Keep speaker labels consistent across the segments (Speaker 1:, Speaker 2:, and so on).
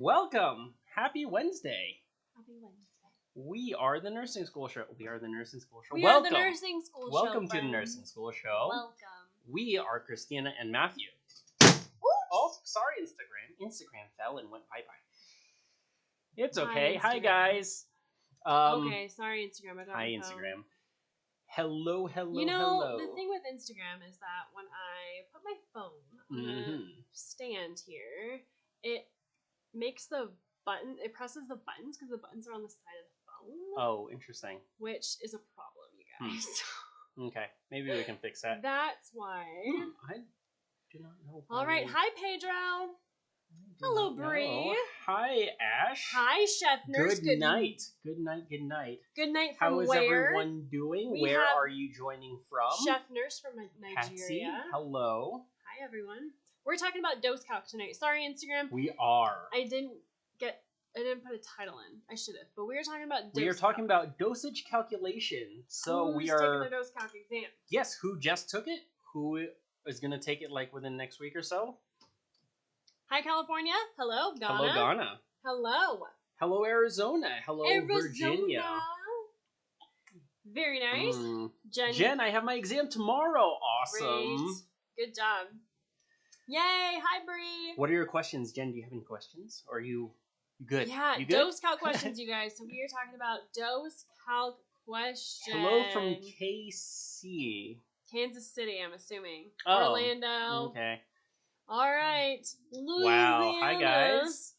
Speaker 1: Welcome! Happy Wednesday!
Speaker 2: Happy Wednesday.
Speaker 1: We are the Nursing School Show. We are the Nursing School Show.
Speaker 2: We
Speaker 1: Welcome!
Speaker 2: are the Nursing School Show.
Speaker 1: Welcome to the Nursing School Show.
Speaker 2: Welcome.
Speaker 1: We are Christina and Matthew.
Speaker 2: Oops.
Speaker 1: Oh, sorry, Instagram. Instagram fell and went bye-bye. It's
Speaker 2: Hi,
Speaker 1: okay. Hi,
Speaker 2: Instagram.
Speaker 1: guys.
Speaker 2: Okay, sorry, Instagram. I got
Speaker 1: Hi,
Speaker 2: my phone.
Speaker 1: Instagram. Hello.
Speaker 2: You know, the thing with Instagram is that when I put my phone on the stand here, it makes the button, it presses the buttons because the buttons are on the side of the phone.
Speaker 1: Oh, interesting.
Speaker 2: Which is a problem, you guys.
Speaker 1: Okay, maybe we can fix that.
Speaker 2: That's why.
Speaker 1: I do not know.
Speaker 2: All right. Hi, Pedro. Hello, Bree.
Speaker 1: Hi, Ash.
Speaker 2: Hi, Chef Nurse.
Speaker 1: Good night. Good night. Good night.
Speaker 2: Good night from
Speaker 1: How is
Speaker 2: where?
Speaker 1: everyone doing?
Speaker 2: We
Speaker 1: Where
Speaker 2: have
Speaker 1: are you joining from?
Speaker 2: Chef Nurse from Nigeria.
Speaker 1: Patsy, hello.
Speaker 2: Hi, everyone. We're talking about dose calc tonight. Sorry, Instagram.
Speaker 1: We are.
Speaker 2: I didn't put a title in. I should have. But we were talking about dose
Speaker 1: We are talking
Speaker 2: calc.
Speaker 1: about dosage calculation. So
Speaker 2: Who's
Speaker 1: we are
Speaker 2: taking the dose calc exam?
Speaker 1: Yes, who just took it? Who is going to take it like within next week or so?
Speaker 2: Hi, California. Hello, Ghana.
Speaker 1: Hello, Ghana.
Speaker 2: Hello.
Speaker 1: Hello, Arizona. Hello, Virginia.
Speaker 2: Very nice.
Speaker 1: Jen, I have my exam tomorrow. Awesome.
Speaker 2: Great. Good job. Yay. Hi, Bree.
Speaker 1: What are your questions, Jen? Do you have any questions? Or are you good?
Speaker 2: Yeah,
Speaker 1: you good?
Speaker 2: dose calc questions, you guys. So we are talking about dose calc questions.
Speaker 1: Hello from KC.
Speaker 2: Kansas City, I'm assuming.
Speaker 1: Oh,
Speaker 2: Orlando.
Speaker 1: Okay.
Speaker 2: All right. Louisiana.
Speaker 1: Wow. Hi, guys.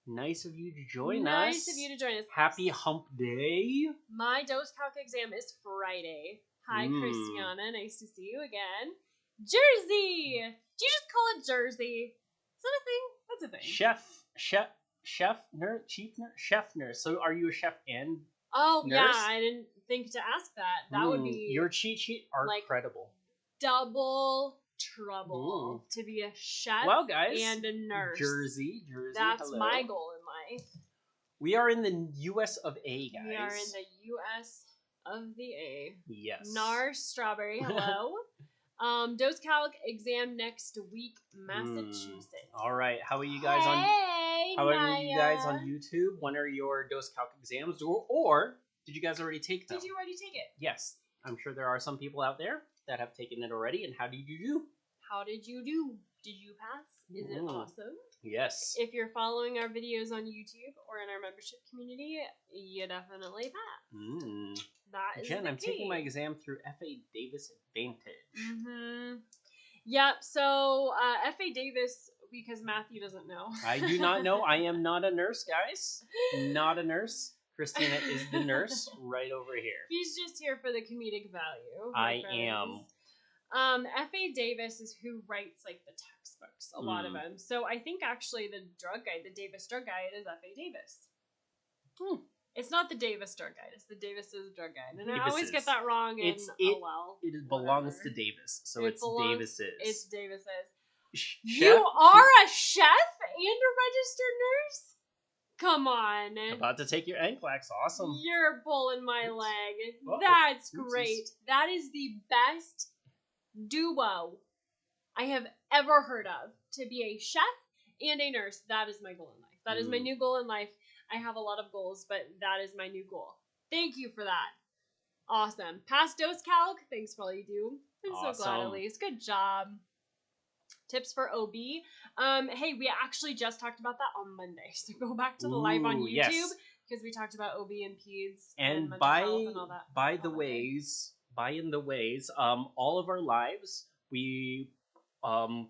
Speaker 1: Nice of you to join us.
Speaker 2: Nice of you to join us.
Speaker 1: Happy hump day.
Speaker 2: My dose calc exam is Friday. Hi, Christiana. Nice to see you again. Jersey. Do you just call it Jersey? Is that a thing? That's a thing.
Speaker 1: Chef nurse, chief nurse, chef nurse. So are you a chef and
Speaker 2: Oh,
Speaker 1: nurse?
Speaker 2: yeah. I didn't think to ask that. That would be...
Speaker 1: Your cheat sheet are credible.
Speaker 2: Double trouble to be a chef
Speaker 1: guys,
Speaker 2: and a nurse.
Speaker 1: Jersey.
Speaker 2: That's
Speaker 1: hello.
Speaker 2: my goal in life.
Speaker 1: We are in the U.S. of A, guys.
Speaker 2: We are in the U.S. of the A.
Speaker 1: Yes.
Speaker 2: NAR Strawberry, hello. Dose calc exam next week, Massachusetts.
Speaker 1: All right. How are you guys How are you guys on YouTube? When are your dose calc exams? Or did you guys already take them?
Speaker 2: Did you already take it?
Speaker 1: Yes. I'm sure there are some people out there that have taken it already. And how did you do?
Speaker 2: How did you do? Did you pass? Is it awesome?
Speaker 1: Yes.
Speaker 2: If you're following our videos on YouTube or in our membership community, you definitely pass. That is
Speaker 1: Jen,
Speaker 2: the
Speaker 1: I'm
Speaker 2: key.
Speaker 1: taking my exam through F.A. Davis Advantage.
Speaker 2: Yep. So F.A. Davis, because Matthew doesn't know.
Speaker 1: I do not know. I am not a nurse, guys. Not a nurse. Christina is the nurse right over here.
Speaker 2: He's just here for the comedic value.
Speaker 1: I am.
Speaker 2: F.A. Davis is who writes like the textbooks, a lot of them. So I think actually the drug guide, the Davis drug guide, is F.A. Davis. It's not the Davis drug guide, it's the Davis's drug guide. And I always get that wrong. And
Speaker 1: it belongs to Davis, so it's Davis's.
Speaker 2: It's Davis's.
Speaker 1: You
Speaker 2: are a chef and a registered nurse? Come on.
Speaker 1: About to take your NCLEX. Awesome.
Speaker 2: You're pulling my leg.
Speaker 1: Oh,
Speaker 2: That's great. That is the best duo I have ever heard of. To be a chef and a nurse. That is my goal in life. That is my new goal in life. I have a lot of goals, but that is my new goal. Thank you for that. Awesome. Pass dose calc. Thanks for all you do. I'm so glad, Elise. Good job. Tips for OB. Hey, we actually just talked about that on Monday. So go back to the live on YouTube because we talked about OB and peds and mental health and all that. By the ways,
Speaker 1: all of our lives we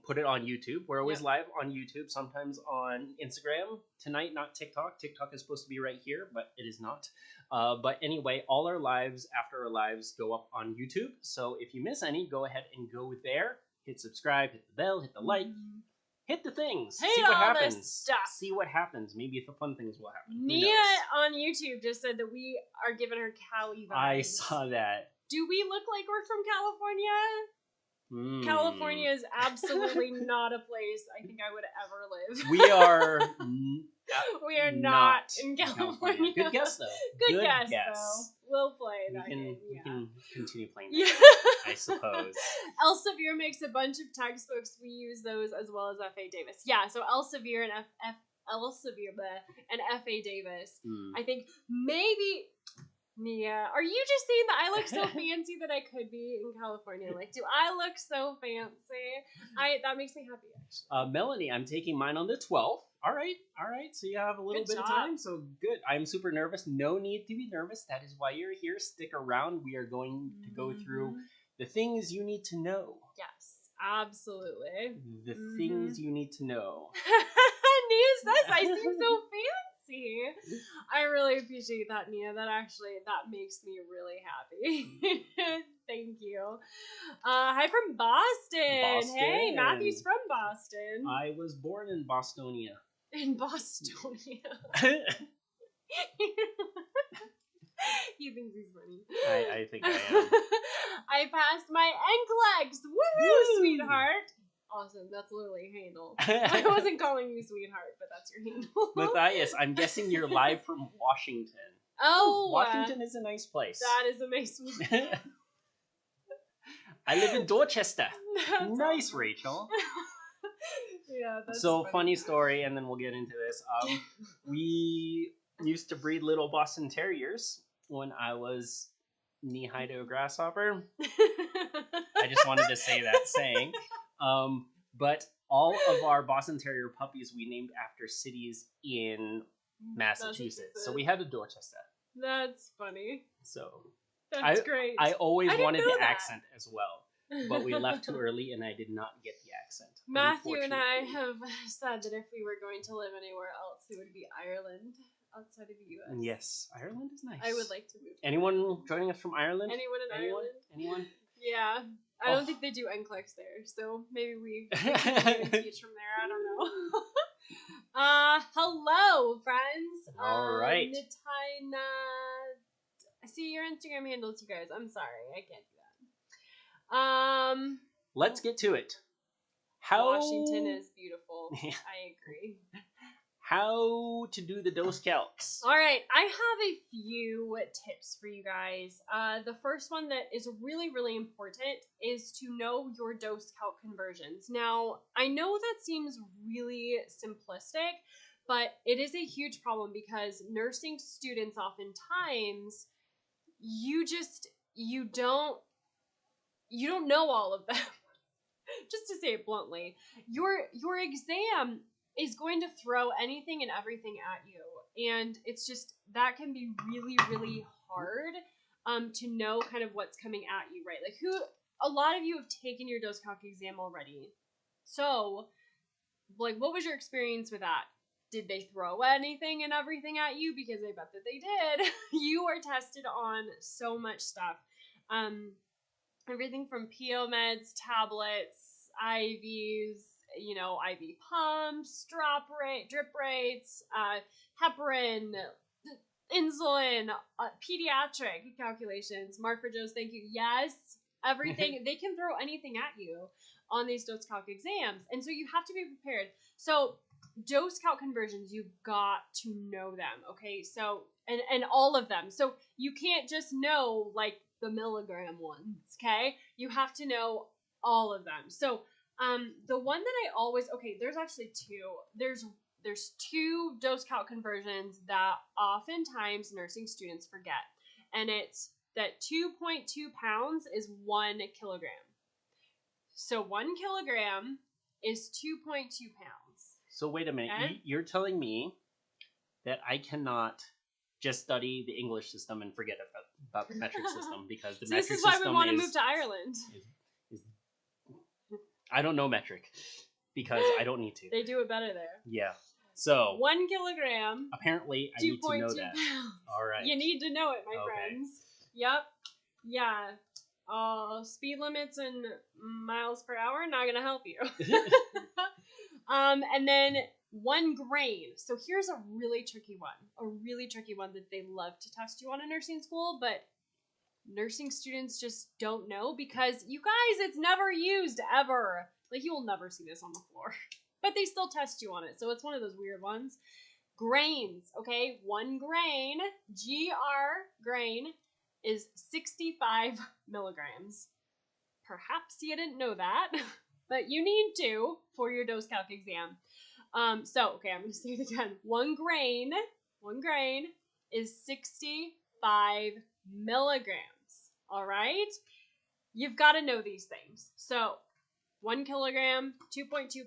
Speaker 1: put it on YouTube. We're always live on YouTube, sometimes on Instagram. Tonight, not TikTok. TikTok is supposed to be right here, but it is not. But anyway, all our lives after our lives go up on YouTube. So if you miss any, go ahead and go there. Hit subscribe, hit the bell, hit the like, hit the things. See what happens. See what happens. Maybe if the fun things will happen.
Speaker 2: Nia on YouTube just said that we are giving her Cali vibes.
Speaker 1: I saw that.
Speaker 2: Do we look like we're from California? California is absolutely not a place I think I would ever live.
Speaker 1: We are
Speaker 2: we are not in California.
Speaker 1: Good guess, though.
Speaker 2: Good guess, though. We'll play that game.
Speaker 1: We can continue playing that game, I suppose.
Speaker 2: Elsevier makes a bunch of textbooks. We use those as well as F.A. Davis. Yeah, so Elsevier and Elsevier and F.A. Davis.
Speaker 1: Hmm.
Speaker 2: I think maybe... Nia, are you just saying that I look so fancy that I could be in California? Like, do I look so fancy? That makes me happy, actually.
Speaker 1: Melanie, I'm taking mine on the 12th. All right. So you have a little
Speaker 2: Good
Speaker 1: bit of
Speaker 2: job.
Speaker 1: time. So good. I'm super nervous. No need to be nervous. That is why you're here. Stick around. We are going to go through the things you need to know.
Speaker 2: Yes, absolutely.
Speaker 1: The things you need to know.
Speaker 2: Nia says I seem so fancy. I really appreciate that, Nia. That makes me really happy. Thank you. Hi from Boston. Hey, Matthew's from Boston.
Speaker 1: I was born in Bostonia.
Speaker 2: In Bostonia. He thinks he's funny.
Speaker 1: I think I am.
Speaker 2: I passed my NCLEX. Woohoo, sweetheart. Awesome. That's literally a handle. I wasn't calling you sweetheart, but that's your handle.
Speaker 1: Matthias, I'm guessing you're live from Washington.
Speaker 2: Oh,
Speaker 1: Washington is a nice place.
Speaker 2: That is a nice one.
Speaker 1: I live in Dorchester.
Speaker 2: That's
Speaker 1: nice,
Speaker 2: awesome.
Speaker 1: Rachel.
Speaker 2: Yeah, that's
Speaker 1: so funny story, and then we'll get into this. We used to breed little Boston Terriers when I was knee-high to a grasshopper. I just wanted to say that saying. But all of our Boston Terrier puppies we named after cities in Massachusetts. So we had a Dorchester.
Speaker 2: That's funny.
Speaker 1: So
Speaker 2: that's great.
Speaker 1: I always wanted the
Speaker 2: that.
Speaker 1: accent as well. But we left too early and I did not get the accent.
Speaker 2: Matthew and I have said that if we were going to live anywhere else, it would be Ireland outside of the U.S.
Speaker 1: Yes, Ireland is nice.
Speaker 2: I would like to move.
Speaker 1: Anyone joining us from Ireland?
Speaker 2: Anyone in Ireland?
Speaker 1: Anyone?
Speaker 2: Yeah. I don't think they do NCLEX there, so maybe we can teach from there. I don't know. Hello, friends.
Speaker 1: All right.
Speaker 2: Nitaina. I see your Instagram handles, you guys. I'm sorry, I can't do that.
Speaker 1: Let's get to it.
Speaker 2: Washington is beautiful. I agree.
Speaker 1: How to do the dose calcs.
Speaker 2: All right, I have a few tips for you guys. The first one that is really, really important is to know your dose calc conversions. Now, I know that seems really simplistic, but it is a huge problem because nursing students oftentimes, you don't know all of them. Just to say it bluntly, your exam is going to throw anything and everything at you, and it's just that can be really, really hard to know kind of what's coming at you, right? Like a lot of you have taken your dose calc exam already, so like what was your experience with that? Did they throw anything and everything at you? Because I bet that they did. You are tested on so much stuff. Everything from PO meds, tablets, IVs, IV pumps, drip rates, heparin, insulin, pediatric calculations, Marfrigos, thank you. Yes, everything. They can throw anything at you on these dose calc exams. And so you have to be prepared. So dose calc conversions, you've got to know them, okay? So, and all of them. So you can't just know, like, the milligram ones, okay? You have to know all of them. So, the one that I always, there's actually two. There's two dose calc conversions that oftentimes nursing students forget. And it's that 2.2 pounds is 1 kilogram. So 1 kilogram is 2.2 pounds.
Speaker 1: So wait a minute.
Speaker 2: Okay?
Speaker 1: You're telling me that I cannot just study the English system and forget about the metric system because the metric system is...
Speaker 2: This is why we want to move to Ireland.
Speaker 1: I don't know metric because I don't need to.
Speaker 2: They do it better there.
Speaker 1: Yeah. So
Speaker 2: 1 kilogram.
Speaker 1: Apparently, I need to know that.
Speaker 2: Pounds.
Speaker 1: All right.
Speaker 2: You need to know it, my friends. Yep. Yeah. Speed limits and miles per hour not gonna help you. And then 1 grain. So here's a really tricky one. A really tricky one that they love to test you on in nursing school, but nursing students just don't know because you guys, it's never used ever. Like, you will never see this on the floor, but they still test you on it. So it's one of those weird ones. Grains, okay? 1 grain, grain, is 65 milligrams. Perhaps you didn't know that, but you need to for your dose calc exam. So okay, I'm gonna say it again. One grain is 65 milligrams. All right, you've got to know these things. So 1 kilogram, 2.2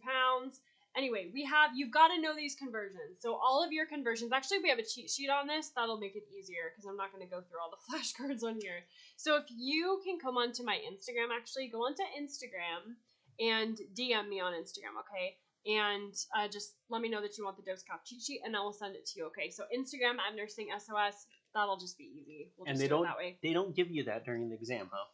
Speaker 2: pounds. Anyway, you've got to know these conversions. So all of your conversions, actually we have a cheat sheet on this. That'll make it easier because I'm not going to go through all the flashcards on here. So if you can come onto my Instagram, actually go onto Instagram and DM me on Instagram, okay? And just let me know that you want the dose calc cheat sheet and I will send it to you, okay? So Instagram at Nursing SOS, that'll just be easy. We'll just do it that way.
Speaker 1: They don't give you that during the exam, huh?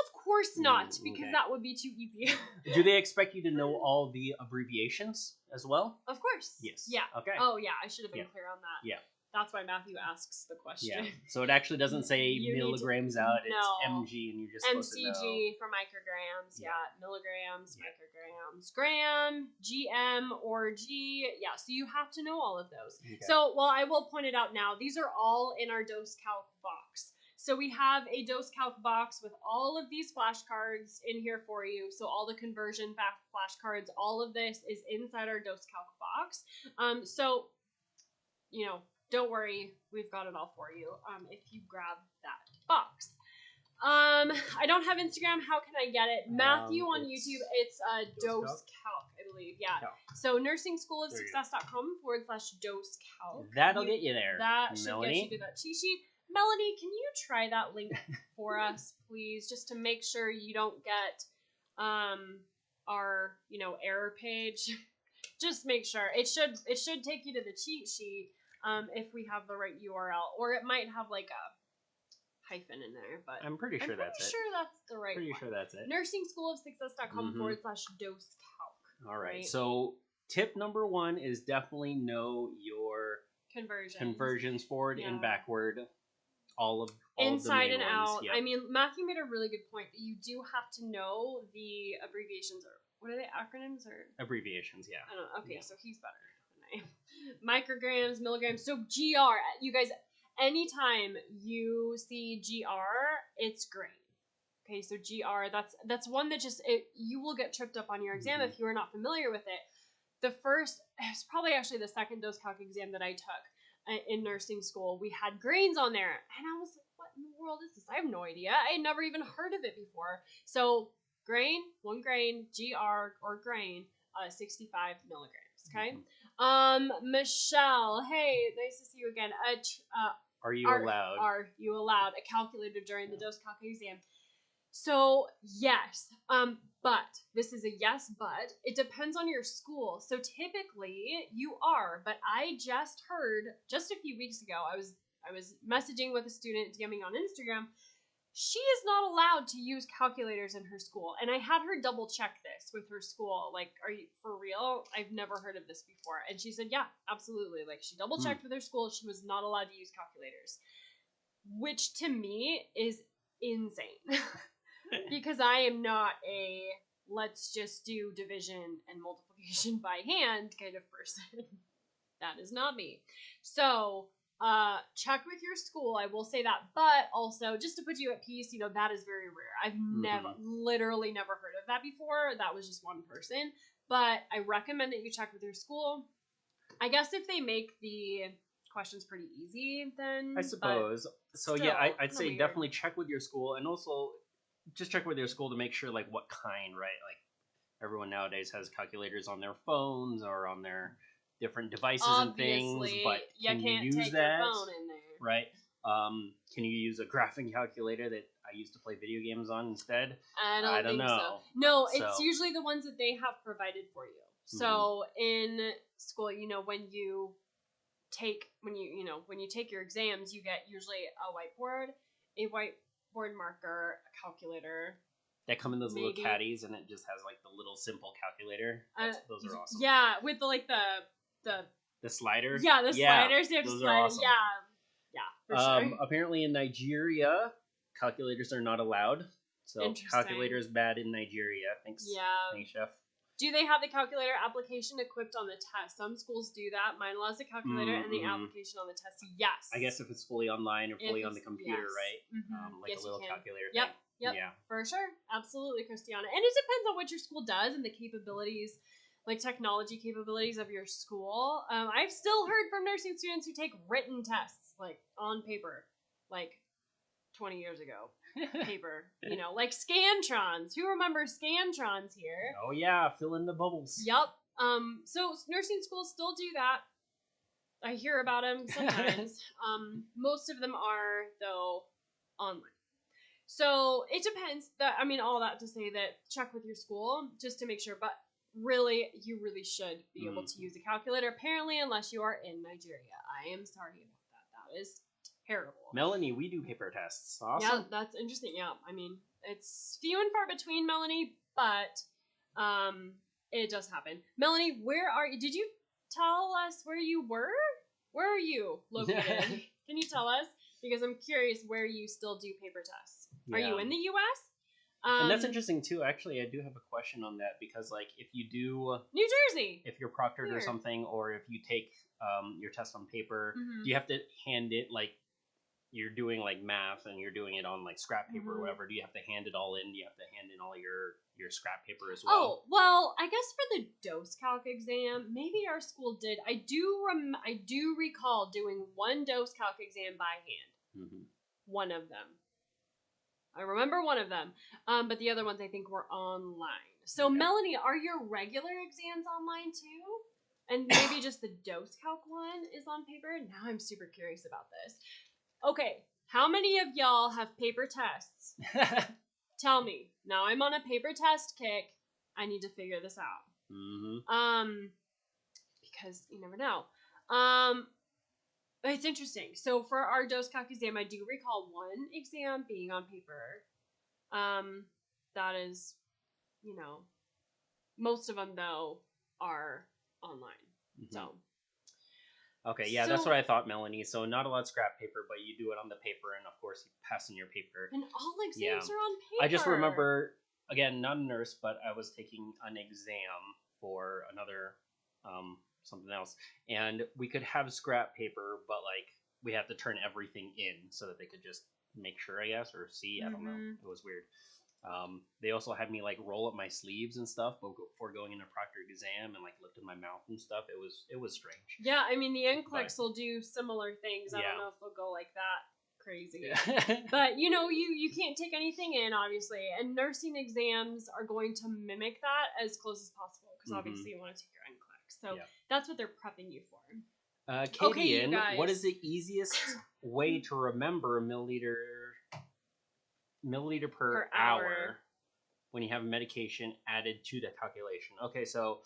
Speaker 2: Of course not, because that would be too easy.
Speaker 1: Do they expect you to know all the abbreviations as well?
Speaker 2: Of course.
Speaker 1: Yes.
Speaker 2: Yeah.
Speaker 1: Okay.
Speaker 2: Oh, yeah. I should have been clear on that.
Speaker 1: Yeah.
Speaker 2: That's why Matthew asks the question.
Speaker 1: Yeah. So it actually doesn't say milligrams out. It's mg, and you're just supposed to know.
Speaker 2: MCG for micrograms. Yeah. Milligrams, micrograms, gram, GM, or G. Yeah. So you have to know all of those. Okay. So, well, I will point it out now. These are all in our dose calc box. So we have a dose calc box with all of these flashcards in here for you. So all the conversion flashcards, all of this is inside our dose calc box. So, you know, don't worry, we've got it all for you if you grab that box. I don't have Instagram. How can I get it? Matthew on YouTube, it's dose calc, I believe. Yeah. Calc. So nursingSchoolofSuccess.com/dose calc.
Speaker 1: That'll get you there.
Speaker 2: That should get you to that cheat sheet. Melanie, can you try that link for us, please, just to make sure you don't get our, error page? Just make sure. It should take you to the cheat sheet if we have the right URL, or it might have like a hyphen in there, but
Speaker 1: I'm pretty sure that's it.
Speaker 2: Sure that's the right one.
Speaker 1: Pretty sure that's it.
Speaker 2: nursingSchoolofSuccess.com/dose calc.
Speaker 1: All right. So tip number 1 is definitely know your conversions forward and backward. All
Speaker 2: inside
Speaker 1: of the main
Speaker 2: and out.
Speaker 1: Yep.
Speaker 2: I mean, Matthew made a really good point that you do have to know the abbreviations, or what are they, acronyms or
Speaker 1: abbreviations? Yeah.
Speaker 2: I don't know. Okay, so he's better than I am. Micrograms, milligrams. So GR, you guys, anytime you see GR, it's grain. Okay, so GR, that's one that you will get tripped up on your exam if you are not familiar with it. It's probably actually the second dose calc exam that I took in nursing school. We had grains on there, and I was like, what in the world is this? I have no idea. I had never even heard of it before. So grain, 1 grain, GR or grain, 65 milligrams. Okay. Michelle, hey, nice to see you again.
Speaker 1: Are you allowed?
Speaker 2: Are you allowed a calculator during the dose calc exam? So yes, but this is a yes, but it depends on your school. So typically you are, but I just heard just a few weeks ago, I was messaging with a student, DMing on Instagram. She is not allowed to use calculators in her school. And I had her double check this with her school. Like, are you for real? I've never heard of this before. And she said, yeah, absolutely. Like, she double checked with her school. She was not allowed to use calculators, which to me is insane. Because I am not a let's just do division and multiplication by hand kind of person. That is not me. So check with your school. I will say that. But also, just to put you at peace, that is very rare. I've literally never heard of that before. That was just one person. But I recommend that you check with your school. I guess if they make the questions pretty easy, then...
Speaker 1: I suppose. So still, yeah, I'd say definitely check with your school, and also... just check with your school to make sure, like, what kind, right? Like, everyone nowadays has calculators on their phones or on their different devices and things, but can you use that?
Speaker 2: Your phone in there.
Speaker 1: Right? Can you use a graphing calculator that I used to play video games on instead?
Speaker 2: I don't know. So. No, it's usually the ones that they have provided for you. So in school, when you take your exams, you get usually a whiteboard marker, a calculator.
Speaker 1: That come in those little caddies, and it just has like the little simple calculator. Those are awesome.
Speaker 2: Yeah, with the
Speaker 1: slider.
Speaker 2: Yeah, the sliders. You have
Speaker 1: those
Speaker 2: to slide.
Speaker 1: Awesome.
Speaker 2: Yeah, for sure.
Speaker 1: Apparently in Nigeria, calculators are not allowed. So calculator is bad in Nigeria. Thanks.
Speaker 2: Yeah.
Speaker 1: Thanks, Chef.
Speaker 2: Do they have the calculator application equipped on the test? Some schools do that. Mine allows the calculator and the application on the test. Yes.
Speaker 1: I guess if it's fully online or fully on the computer, right? Like a little calculator thing.
Speaker 2: Yep. Yeah. For sure. Absolutely, Christiana. And it depends on what your school does and the capabilities like technology capabilities of your school. I've still heard from nursing students who take written tests like on paper, like 20 years ago. Paper, like Scantrons. Who remembers Scantrons here?
Speaker 1: Oh yeah, fill in the bubbles.
Speaker 2: Yup. So nursing schools still do that. I hear about them sometimes. Most of them are though online. So it depends. All that to say that check with your school just to make sure. But really, you really should be able to use a calculator. Apparently, unless you are in Nigeria. I am sorry about that. That is terrible.
Speaker 1: Melanie, we do paper tests. Awesome.
Speaker 2: Yeah, that's interesting. Yeah, it's few and far between, Melanie, but it does happen. Melanie, where are you? Did you tell us where you were? Where are you located? Can you tell us? Because I'm curious where you still do paper tests. Yeah. Are you in the U.S.?
Speaker 1: And that's interesting too. Actually, I do have a question on that because, like, if you do
Speaker 2: New Jersey,
Speaker 1: if you're proctored or something, or if you take your test on paper, do you have to hand it like you're doing like math and you're doing it on like scrap paper or whatever? Do you have to hand it all in? Do you have to hand in all your scrap paper as well?
Speaker 2: Oh, well, I guess for the dose calc exam, maybe our school did. I do recall doing one dose calc exam by hand. One of them. I remember one of them. But the other ones I think were online. So Melanie, are your regular exams online too? And maybe just the dose calc one is on paper? Now I'm super curious about this. Okay, how many of y'all have paper tests? Tell me. Now I'm on a paper test kick. I need to figure this out. Because you never know. It's interesting. So for our dose calc exam, I do recall one exam being on paper. That is, most of them though are online. So.
Speaker 1: Okay, yeah, that's what I thought, Melanie. So not a lot of scrap paper, but you do it on the paper, and of course you pass in your paper.
Speaker 2: And all exams are on paper.
Speaker 1: I just remember, again, not a nurse, but I was taking an exam for another something else, and we could have scrap paper, but like we had to turn everything in so that they could just make sure, I guess, or see. I don't know. It was weird. They also had me like roll up my sleeves and stuff before going into proctored exam and like lifting my mouth and stuff. It was strange.
Speaker 2: Yeah, the NCLEX will do similar things. I don't know if they'll go like that crazy. But you can't take anything in, obviously, and nursing exams are going to mimic that as close as possible because obviously you want to take your NCLEX. So that's what they're prepping you for.
Speaker 1: Katie, what is the easiest way to remember milliliter per hour when you have medication added to the calculation? Okay, so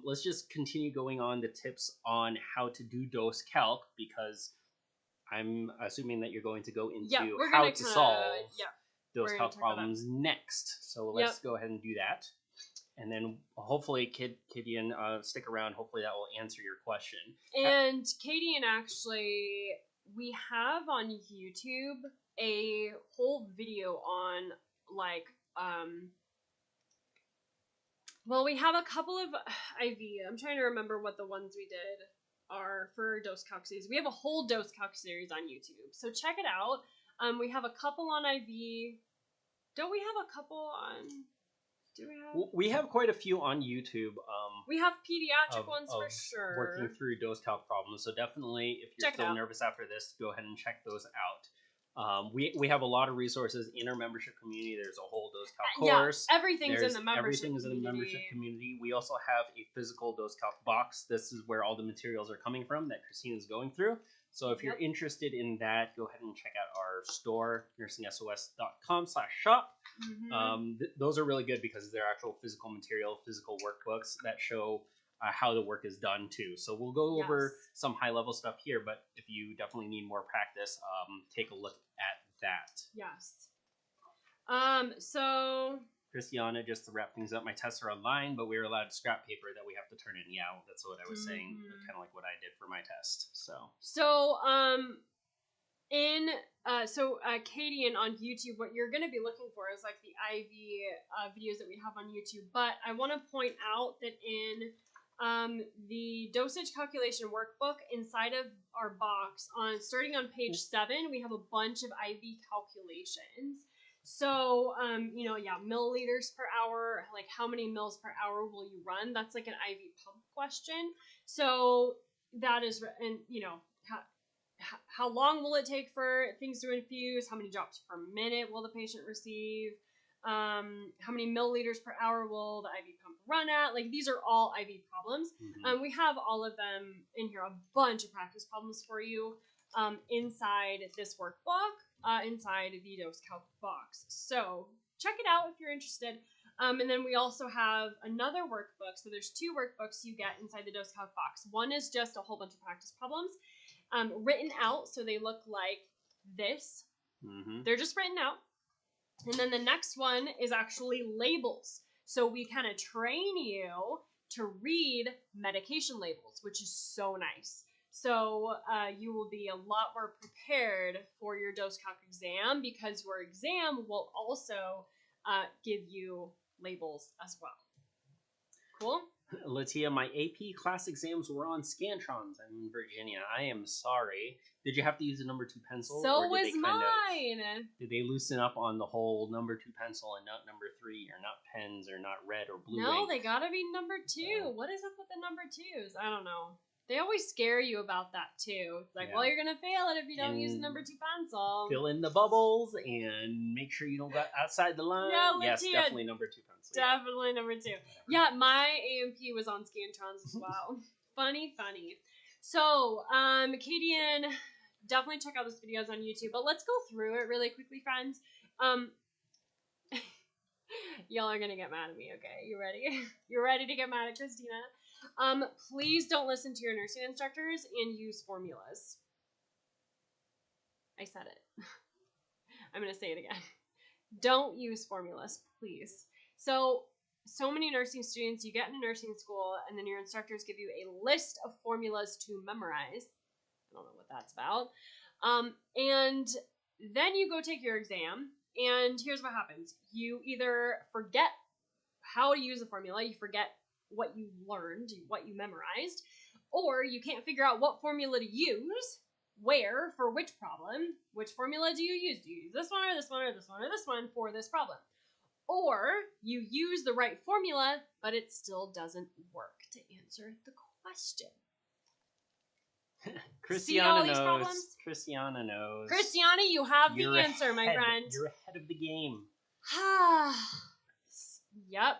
Speaker 1: let's just continue going on the tips on how to do dose calc, because I'm assuming that you're going to go into how to solve dose calc problems next. So let's go ahead and do that. And then hopefully, Kadian, stick around. Hopefully that will answer your question.
Speaker 2: And Kadian, actually, we have on YouTube a whole video on we have a couple of IV. I'm trying to remember what the ones we did are for dose calc series. We have a whole dose calc series on YouTube, so check it out. We have a couple on IV. Don't we have a couple on? Do we have?
Speaker 1: We have quite a few on YouTube.
Speaker 2: We have pediatric ones for sure.
Speaker 1: Working through dose calc problems, so definitely, if you're still nervous after this, go ahead and check those out. We have a lot of resources in our membership community. There's a whole dose calc course.
Speaker 2: Everything's in the membership
Speaker 1: community. We also have a physical dose calc box. This is where all the materials are coming from that Christina's going through. So if you're interested in that, go ahead and check out our store, nursingsos.com/shop. Those are really good because they're actual physical material, physical workbooks that show how the work is done too. So we'll go over some high level stuff here, but if you definitely need more practice, take a look at that.
Speaker 2: Yes. So
Speaker 1: Christiana, just to wrap things up, my tests are online, but we're allowed scrap paper that we have to turn in. Yeah, that's what I was saying. Kind of like what I did for my test.
Speaker 2: Kadian, on YouTube, what you're going to be looking for is like the IV videos that we have on YouTube. But I want to point out that in the dosage calculation workbook inside of our box, starting on page 7, we have a bunch of IV calculations. So, milliliters per hour, like how many mils per hour will you run? That's like an IV pump question. So that is, and how long will it take for things to infuse? How many drops per minute will the patient receive? How many milliliters per hour will the IV pump run at? Like, these are all IV problems. We have all of them in here, a bunch of practice problems for you inside this workbook, inside the dose calc box. So check it out if you're interested. And then we also have another workbook. So there's 2 workbooks you get inside the dose calc box. One is just a whole bunch of practice problems written out, so they look like this. They're just written out. And then the next one is actually labels. So we kind of train you to read medication labels, which is so nice. So you will be a lot more prepared for your dose calc exam, because your exam will also give you labels as well. Cool?
Speaker 1: Latia, my AP class exams were on Scantrons in Virginia. I am sorry. Did you have to use a number 2 pencil?
Speaker 2: So
Speaker 1: or did
Speaker 2: was
Speaker 1: they
Speaker 2: mine.
Speaker 1: Did they loosen up on the whole number 2 pencil and not number 3, or not pens, or not red or blue
Speaker 2: No,
Speaker 1: ink?
Speaker 2: they gotta be number 2. What is up with the number 2s? I don't know. They always scare you about that too. It's like, well, you're gonna fail it if you don't use the number 2 pencil.
Speaker 1: Fill in the bubbles and make sure you don't go outside the line.
Speaker 2: Yeah,
Speaker 1: yes, definitely number 2 pencil.
Speaker 2: Definitely number 2. Yeah, my AMP was on Scantrons as well. funny. So, Katie, and definitely check out those videos on YouTube. But let's go through it really quickly, friends. Y'all are gonna get mad at me, okay? You ready? You're ready to get mad at Christina? Please don't listen to your nursing instructors and use formulas. I said it. I'm gonna say it again. Don't use formulas, please. So many nursing students, you get into nursing school, and then your instructors give you a list of formulas to memorize. I don't know what that's about. And then you go take your exam, and here's what happens. You either forget how to use a formula, you forget what you learned, what you memorized, or you can't figure out what formula to use, where, for which problem. Which formula do you use? Do you use this one, or this one, or this one, or this one for this problem? Or you use the right formula, but it still doesn't work to answer the question.
Speaker 1: Christiana knows. Christiana knows.
Speaker 2: Christiana, you have the answer, my friend.
Speaker 1: You're ahead of the game.
Speaker 2: Yep.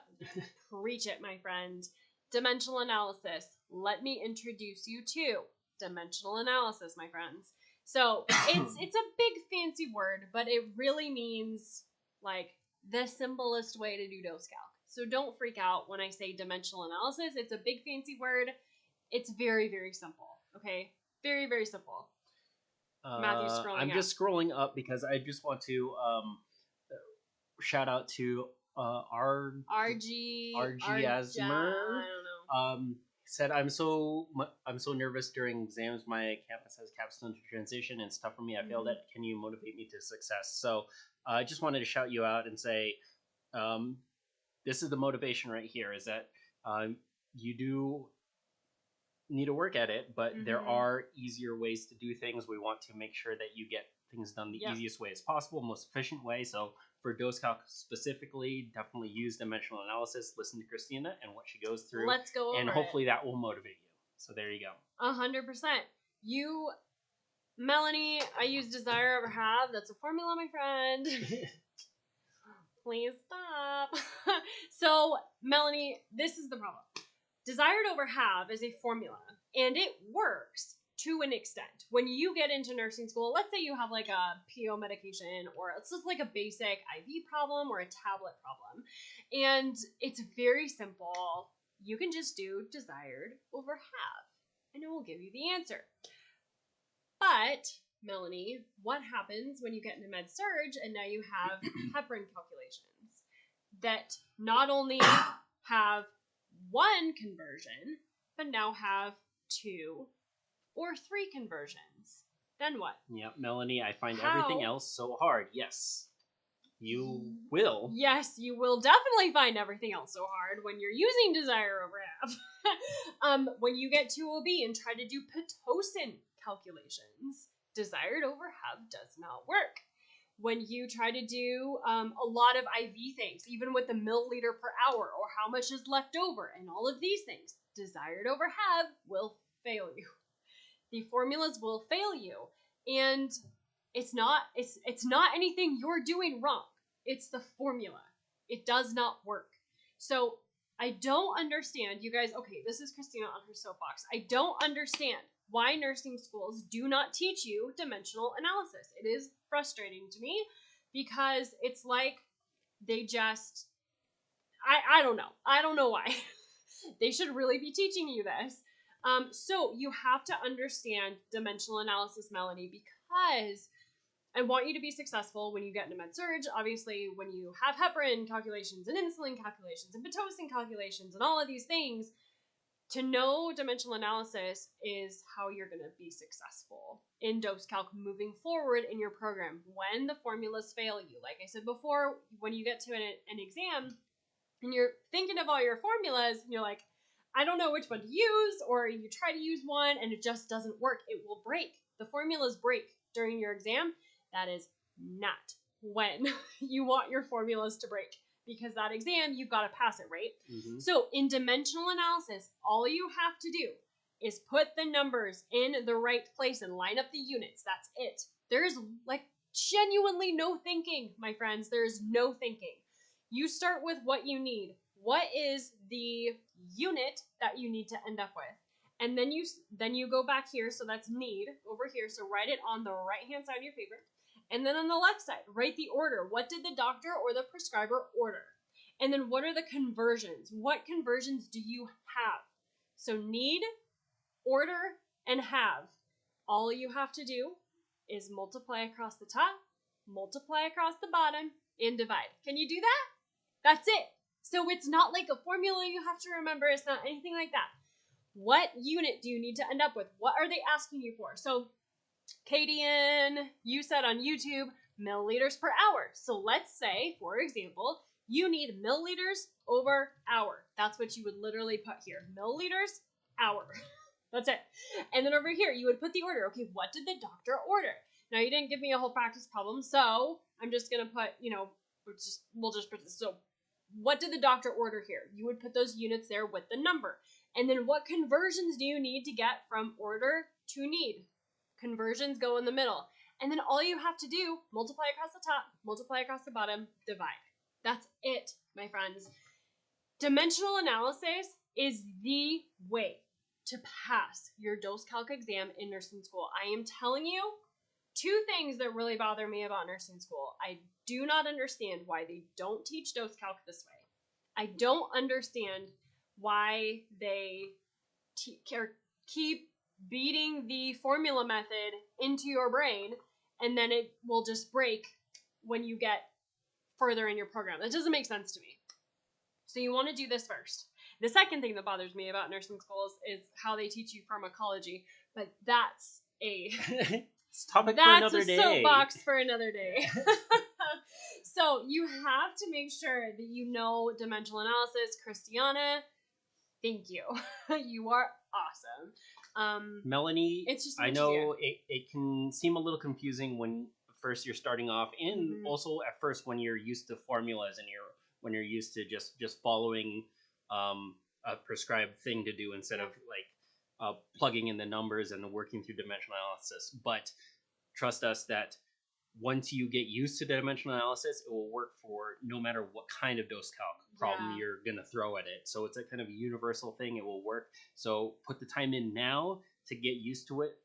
Speaker 2: Preach it, my friend. Dimensional analysis. Let me introduce you to dimensional analysis, my friends. So it's a big fancy word, but it really means like the simplest way to do dose calc. So don't freak out when I say dimensional analysis. It's a big fancy word. It's very, very simple. Okay? Very, very simple. Matthew's scrolling
Speaker 1: I'm
Speaker 2: up.
Speaker 1: just scrolling up because I just want to shout out to RG Asmer.
Speaker 2: I don't know.
Speaker 1: Said I'm so nervous during exams. My campus has capstone to transition, and it's tough for me. I failed it. Can you motivate me to success? So I just wanted to shout you out and say, this is the motivation right here. Is that you do need to work at it, but there are easier ways to do things. We want to make sure that you get things done the easiest way as possible, most efficient way. So for dose calc specifically, definitely use dimensional analysis. Listen to Christina and what she goes through.
Speaker 2: Let's go over
Speaker 1: and hopefully that will motivate you. So there you go.
Speaker 2: 100%. You, Melanie, I use desire over have. That's a formula, my friend. Please stop. So, Melanie, this is the problem. Desired over have is a formula, and it works to an extent. When you get into nursing school, let's say you have like a PO medication, or it's just like a basic IV problem or a tablet problem, and it's very simple. You can just do desired over have, and it will give you the answer. But, Melanie, what happens when you get into med-surg and now you have heparin calculations that not only have one conversion, but now have 2 or 3 conversions? Then what?
Speaker 1: Yeah, Melanie, I find everything else so hard. Yes, you will.
Speaker 2: Yes, you will definitely find everything else so hard when you're using desire over have. When you get to OB and try to do Pitocin calculations, desired over have does not work. when you try to do a lot of IV things, even with the milliliter per hour or how much is left over and all of these things, desired over have will fail you. The formulas will fail you. And it's not anything you're doing wrong. It's the formula. It does not work. So I don't understand, you guys. Okay, this is Christina on her soapbox. I don't understand why nursing schools do not teach you dimensional analysis. It is frustrating to me because it's like they just, I don't know. I don't know why. They should really be teaching you this. So you have to understand dimensional analysis, Melanie, because I want you to be successful when you get into med-surg. Obviously, when you have heparin calculations and insulin calculations and Pitocin calculations and all of these things, to know dimensional analysis is how you're going to be successful in dose calc moving forward in your program when the formulas fail you. Like I said before, when you get to an exam and you're thinking of all your formulas and you're like, I don't know which one to use, or you try to use one and it just doesn't work, it will break. The formulas break during your exam. That is not when you want your formulas to break, because that exam, you've got to pass it, right? Mm-hmm. So in dimensional analysis, all you have to do is put the numbers in the right place and line up the units. That's it. There's like genuinely no thinking, my friends. There's no thinking. You start with what you need. What is the unit that you need to end up with? And then you go back here, so that's need over here. So write it on the right-hand side of your paper. And then on the left side, write the order. What did the doctor or the prescriber order? And then what are the conversions? What conversions do you have? So need, order, and have. All you have to do is multiply across the top, multiply across the bottom, and divide. Can you do that? That's it. So it's not like a formula you have to remember. It's not anything like that. What unit do you need to end up with? What are they asking you for? So Kadian, you said on YouTube, milliliters per hour. So let's say, for example, you need milliliters over hour. That's what you would literally put here. Milliliters, hour. That's it. And then over here, you would put the order. Okay, what did the doctor order? Now, you didn't give me a whole practice problem, so I'm just going to put, we'll just put this. So what did the doctor order here? You would put those units there with the number. And then what conversions do you need to get from order to need? Conversions go in the middle. And then all you have to do, multiply across the top, multiply across the bottom, divide. That's it, my friends. Dimensional analysis is the way to pass your dose calc exam in nursing school. I am telling you, two things that really bother me about nursing school. I do not understand why they don't teach dose calc this way. I don't understand why they keep beating the formula method into your brain, and then it will just break when you get further in your program. That doesn't make sense to me. So you want to do this first. The second thing that bothers me about nursing schools is how they teach you pharmacology, but that's
Speaker 1: it's topic for another day.
Speaker 2: Soapbox for another day. So you have to make sure that you know dimensional analysis. Christiana, thank you. You are awesome.
Speaker 1: Melanie, it's just I know it can seem a little confusing when first you're starting off, and also at first when you're used to formulas and when you're used to just following a prescribed thing to do instead of like plugging in the numbers and working through dimensional analysis. But trust us that once you get used to the dimensional analysis, it will work for no matter what kind of dose calc problem you're going to throw at it. So it's a kind of universal thing. It will work. So put the time in now to get used to it.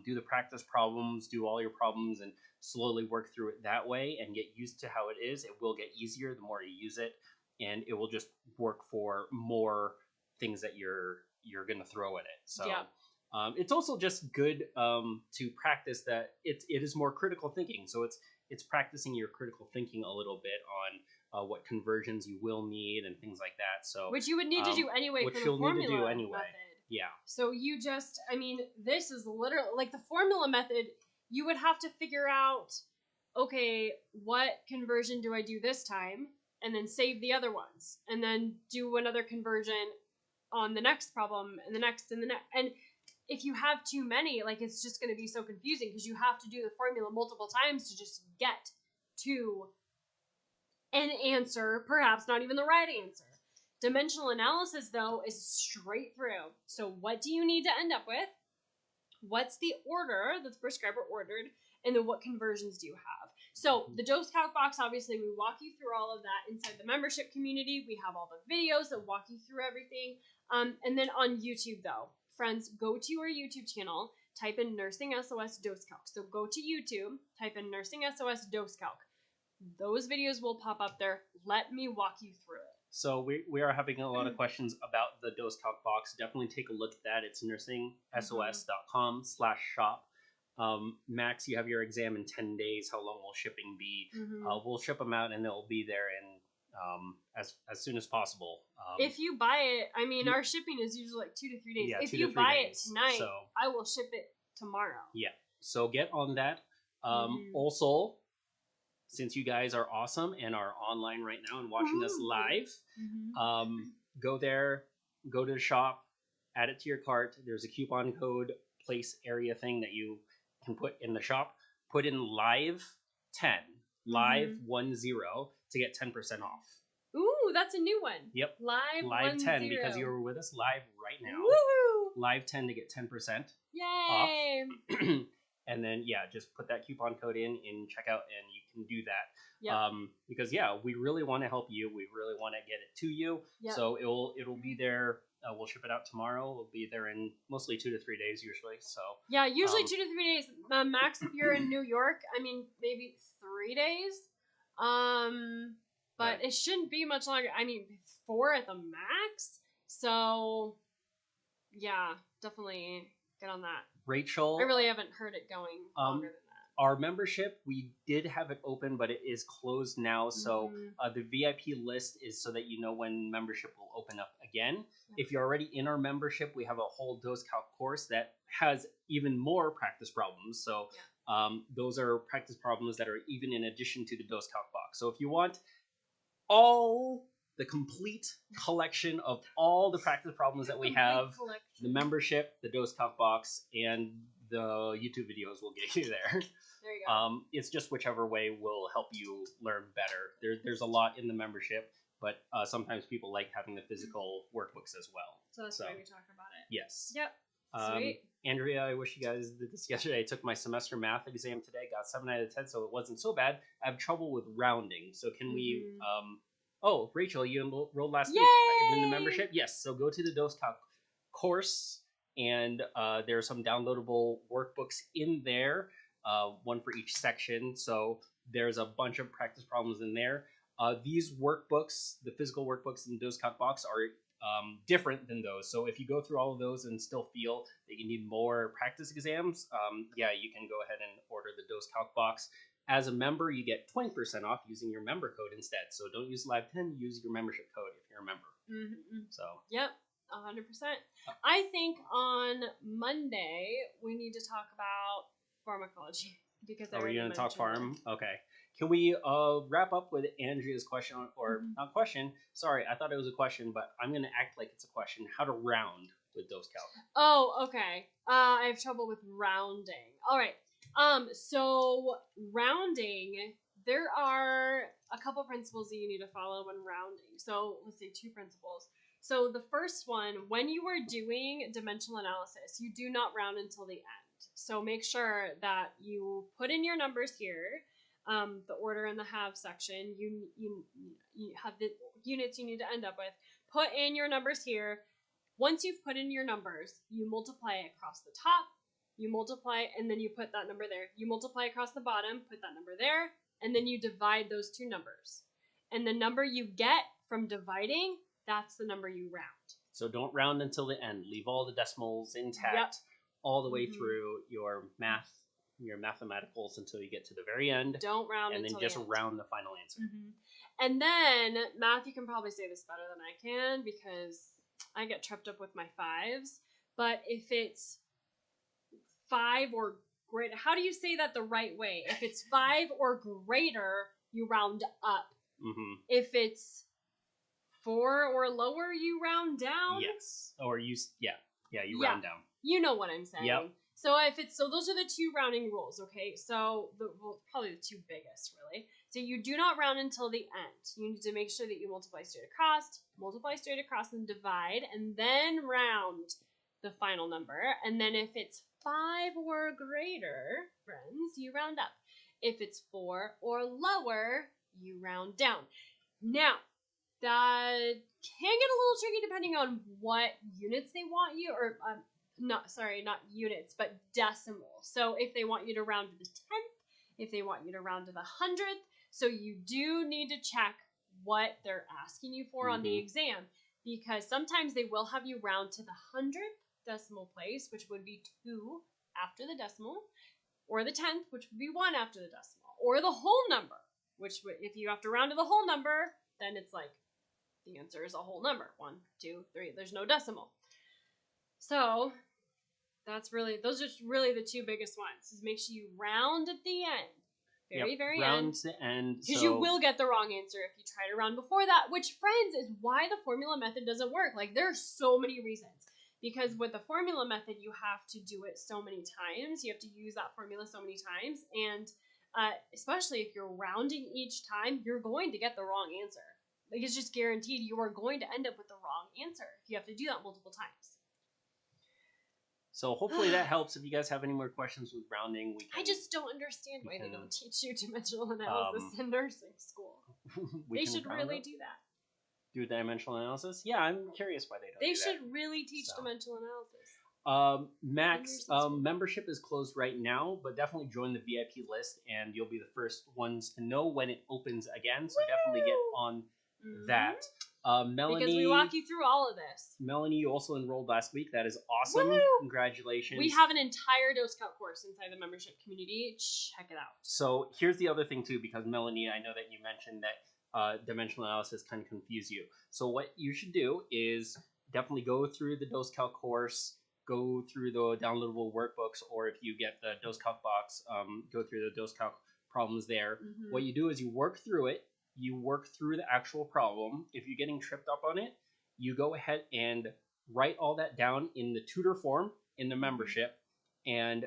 Speaker 1: Do the practice problems, do all your problems, and slowly work through it that way and get used to how it is. It will get easier the more you use it, and it will just work for more things that you're going to throw at it. So it's also just good to practice that it is more critical thinking. So it's practicing your critical thinking a little bit on what conversions you will need and things like that. So
Speaker 2: which you would need to do anyway.
Speaker 1: Which
Speaker 2: for
Speaker 1: you'll
Speaker 2: the formula
Speaker 1: need to do anyway.
Speaker 2: Method.
Speaker 1: Yeah.
Speaker 2: So this is literally like the formula method. You would have to figure out, okay, what conversion do I do this time? And then save the other ones. And then do another conversion on the next problem and the next and the next. And if you have too many, like, it's just going to be so confusing because you have to do the formula multiple times to just get to an answer, perhaps not even the right answer. Dimensional analysis, though, is straight through. So what do you need to end up with? What's the order that the prescriber ordered? And then what conversions do you have? So the dose calc box, obviously, we walk you through all of that inside the membership community. We have all the videos that walk you through everything. And then on YouTube, though, friends, go to our YouTube channel, type in Nursing SOS Dose Calc. So go to YouTube, type in Nursing SOS Dose Calc. Those videos will pop up there. Let me walk you through it.
Speaker 1: So we are having a lot of questions about the dose calc box. Definitely take a look at that. It's nursingsos.com/shop. Max, you have your exam in 10 days. How long will shipping be? We'll ship them out and they'll be there in as soon as possible.
Speaker 2: If you buy it, I mean, our shipping is usually like 2 to 3 days.
Speaker 1: Yeah,
Speaker 2: if
Speaker 1: 2
Speaker 2: you
Speaker 1: to 3
Speaker 2: buy
Speaker 1: days.
Speaker 2: it tonight,
Speaker 1: So,
Speaker 2: I will ship it tomorrow.
Speaker 1: Yeah. So get on that. Also, since you guys are awesome and are online right now and watching us live, go there, go to the shop, add it to your cart. There's a coupon code place area thing that you can put in the shop. Put in live 10, live 10 to get 10% off.
Speaker 2: Ooh, that's a new one.
Speaker 1: Yep.
Speaker 2: Live
Speaker 1: 10 because you were with us live right now.
Speaker 2: Woohoo!
Speaker 1: Live 10 to get 10%
Speaker 2: Yay!
Speaker 1: off. And then, yeah, just put that coupon code in checkout and you can do that.
Speaker 2: Yep.
Speaker 1: Because, yeah, we really want to help you. We really want to get it to you.
Speaker 2: Yep.
Speaker 1: So it'll be there. We'll ship it out tomorrow. We'll be there in mostly 2 to 3 days usually. So
Speaker 2: yeah, usually 2 to 3 days. Max, if you're in New York, I mean, maybe 3 days. But it shouldn't be much longer. I mean, 4 at the max. So, yeah, definitely get on that.
Speaker 1: Rachel,
Speaker 2: I really haven't heard it going longer than that.
Speaker 1: Our membership, we did have it open, but it is closed now. So the VIP list is so that you know when membership will open up again. Yep. If you're already in our membership, we have a whole dose calc course that has even more practice problems. So those are practice problems that are even in addition to the dose calc box. So if you want the complete collection of all the practice problems that we have, the membership, the dose calc box, and the YouTube videos will get you there.
Speaker 2: There you go.
Speaker 1: It's just whichever way will help you learn better. There's a lot in the membership, but sometimes people like having the physical workbooks as well.
Speaker 2: So that's why we talk about it.
Speaker 1: Yes.
Speaker 2: Yep. Sweet.
Speaker 1: Andrea, I wish you guys did this yesterday. I took my semester math exam today, got 7 out of 10, so it wasn't so bad. I have trouble with rounding, so can we... Oh, Rachel, you enrolled last week in the membership? Yes, so go to the dose calc course, and there are some downloadable workbooks in there, one for each section. So there's a bunch of practice problems in there. These workbooks, the physical workbooks in the dose calc box, are different than those. So if you go through all of those and still feel that you need more practice exams, you can go ahead and order the dose calc box. As a member, you get 20% off using your member code instead. So don't use Live 10, use your membership code if you're a member. So
Speaker 2: yep, 100%. I think on Monday we need to talk about pharmacology because
Speaker 1: are we going to talk pharm? Okay. Can we wrap up with Andrea's question, or not question? Sorry, I thought it was a question, but I'm going to act like it's a question. How to round with dose calc?
Speaker 2: Oh, okay. I have trouble with rounding. All right. So rounding, there are a couple principles that you need to follow when rounding. So let's say 2 principles. So the first one, when you are doing dimensional analysis, you do not round until the end. So make sure that you put in your numbers here, the order and the have section. You have the units you need to end up with. Put in your numbers here. Once you've put in your numbers, you multiply across the top. You multiply, and then you put that number there. You multiply across the bottom, put that number there, and then you divide those 2 numbers. And the number you get from dividing, that's the number you round.
Speaker 1: So don't round until the end. Leave all the decimals intact all the way through your mathematicals until you get to the very end.
Speaker 2: Don't round
Speaker 1: and then just round the final answer.
Speaker 2: And then, math, you can probably say this better than I can because I get tripped up with my 5s. But if it's 5 or greater, how do you say that the right way? If it's 5 or greater, you round up. If it's 4 or lower, you round down.
Speaker 1: Yes. Or you round down.
Speaker 2: You know what I'm saying.
Speaker 1: Yep.
Speaker 2: So those are the 2 rounding rules, okay? So probably the 2 biggest, really. So you do not round until the end. You need to make sure that you multiply straight across, and divide, and then round the final number. And then if it's 5 or greater, friends, you round up. If it's 4 or lower, you round down. Now, that can get a little tricky depending on what units they want you, or not units, but decimals. So if they want you to round to the 10th, if they want you to round to the 100th, so you do need to check what they're asking you for on the exam, because sometimes they will have you round to the 100th decimal place, which would be 2 after the decimal, or the 10th, which would be 1 after the decimal, or the whole number, which if you have to round to the whole number, then it's like the answer is a whole number. 1, 2, 3. There's no decimal. So those are really the two biggest ones. Is make sure you round at the end. Very
Speaker 1: round to end.
Speaker 2: Because you will get the wrong answer if you try to round before that, which, friends, is why the formula method doesn't work. Like, there are so many reasons. Because with the formula method, you have to do it so many times. You have to use that formula so many times. And especially if you're rounding each time, you're going to get the wrong answer. Like, it's just guaranteed you are going to end up with the wrong answer if you have to do that multiple times.
Speaker 1: So hopefully that helps. If you guys have any more questions with rounding,
Speaker 2: I just don't understand why they don't teach you dimensional analysis in nursing school. They should really do that.
Speaker 1: Do dimensional analysis? Yeah, I'm curious why they don't.
Speaker 2: They should really teach dimensional analysis.
Speaker 1: Max, membership is closed right now, but definitely join the VIP list, and you'll be the first ones to know when it opens again. So definitely get on that. Melanie,
Speaker 2: because we walk you through all of this.
Speaker 1: Melanie, you also enrolled last week. That is awesome.
Speaker 2: Woo!
Speaker 1: Congratulations.
Speaker 2: We have an entire dose count course inside the membership community. Check it out.
Speaker 1: So here's the other thing too, because Melanie, I know that you mentioned that dimensional analysis can confuse you. So what you should do is definitely go through the dose calc course, go through the downloadable workbooks, or if you get the dose calc box, go through the dose calc problems there. What you do is you work through it. You work through the actual problem. If you're getting tripped up on it, you go ahead and write all that down in the tutor form in the membership and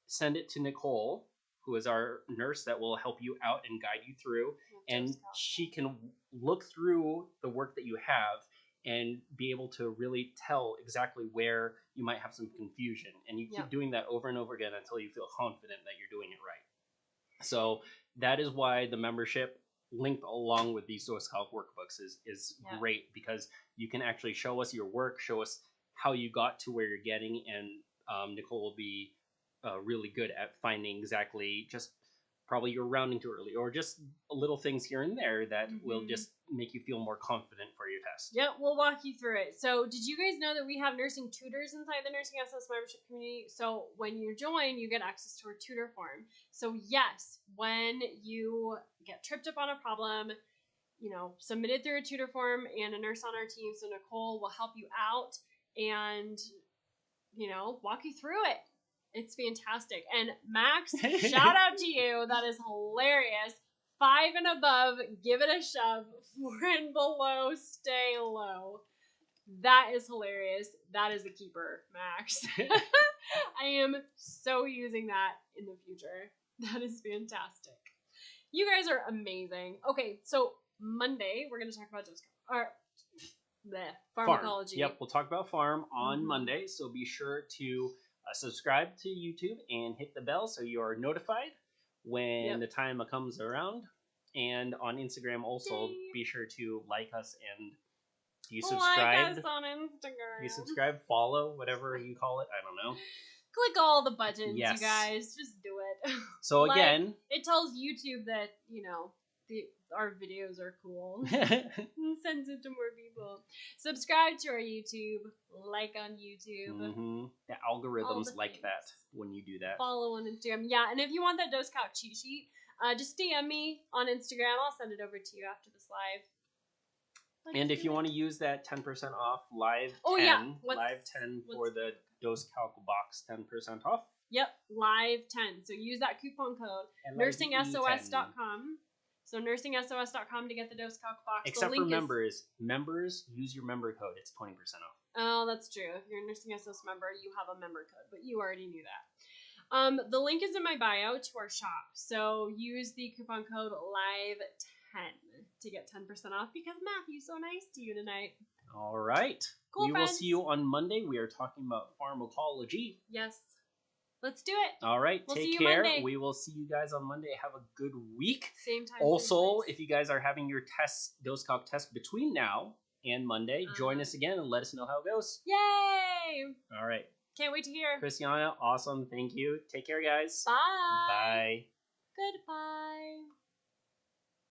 Speaker 1: send it to Nicole, who is our nurse that will help you out and guide you through. And she can look through the work that you have and be able to really tell exactly where you might have some confusion. And you keep doing that over and over again until you feel confident that you're doing it right. So that is why the membership linked along with these dose calc workbooks is great, because you can actually show us your work, show us how you got to where you're getting, and Nicole will be really good at finding exactly just probably you're rounding too early or just little things here and there that will just make you feel more confident for your test.
Speaker 2: Yep, we'll walk you through it. So did you guys know that we have nursing tutors inside the Nursing SS membership community? So when you join, you get access to our tutor form. So yes, when you get tripped up on a problem, submit it through a tutor form and a nurse on our team. So Nicole will help you out and, walk you through it. It's fantastic. And Max, shout out to you. That is hilarious. 5 and above, give it a shove. 4 and below, stay low. That is hilarious. That is a keeper, Max. I am so using that in the future. That is fantastic. You guys are amazing. Okay, so Monday, we're going to talk about pharmacology.
Speaker 1: Yep, we'll talk about pharm on Monday. So be sure to subscribe to YouTube and hit the bell so you are notified when the time comes around. And on Instagram also, be sure to like us and you subscribe.
Speaker 2: Like us on Instagram.
Speaker 1: You subscribe, follow, whatever you call it. I don't know.
Speaker 2: Click all the buttons, you guys. Just do it.
Speaker 1: So again,
Speaker 2: it tells YouTube that, our videos are cool. And sends it to more people. Subscribe to our YouTube. Like on YouTube.
Speaker 1: The algorithms like that when you do that.
Speaker 2: Follow on Instagram. Yeah, and if you want that dose calc cheat sheet, just DM me on Instagram. I'll send it over to you after this live.
Speaker 1: And if you want to use that 10% off live 10 for the dose calc box 10% off.
Speaker 2: Yep, live 10. So use that coupon code nursingsos.com. So nursingsos.com to get the dose calc box.
Speaker 1: Except for members. Members, use your member code. It's 20% off.
Speaker 2: Oh, that's true. If you're a Nursing SOS member, you have a member code, but you already knew that. The link is in my bio to our shop. So use the coupon code LIVE10 to get 10% off because Matthew's so nice to you tonight.
Speaker 1: All right.
Speaker 2: Cool,
Speaker 1: we
Speaker 2: friends.
Speaker 1: will see you on Monday. We are talking about pharmacology.
Speaker 2: Yes. Let's do it.
Speaker 1: All right.
Speaker 2: We'll see
Speaker 1: Take
Speaker 2: you
Speaker 1: care.
Speaker 2: Monday.
Speaker 1: We will see you guys on Monday. Have a good week.
Speaker 2: Same time.
Speaker 1: Also,
Speaker 2: same place.
Speaker 1: if you guys are having your dose calc test between now and Monday, join us again and let us know how it goes.
Speaker 2: Yay!
Speaker 1: All right.
Speaker 2: Can't wait to hear.
Speaker 1: Christiana, awesome. Thank you. Take care, guys.
Speaker 2: Bye.
Speaker 1: Bye.
Speaker 2: Goodbye.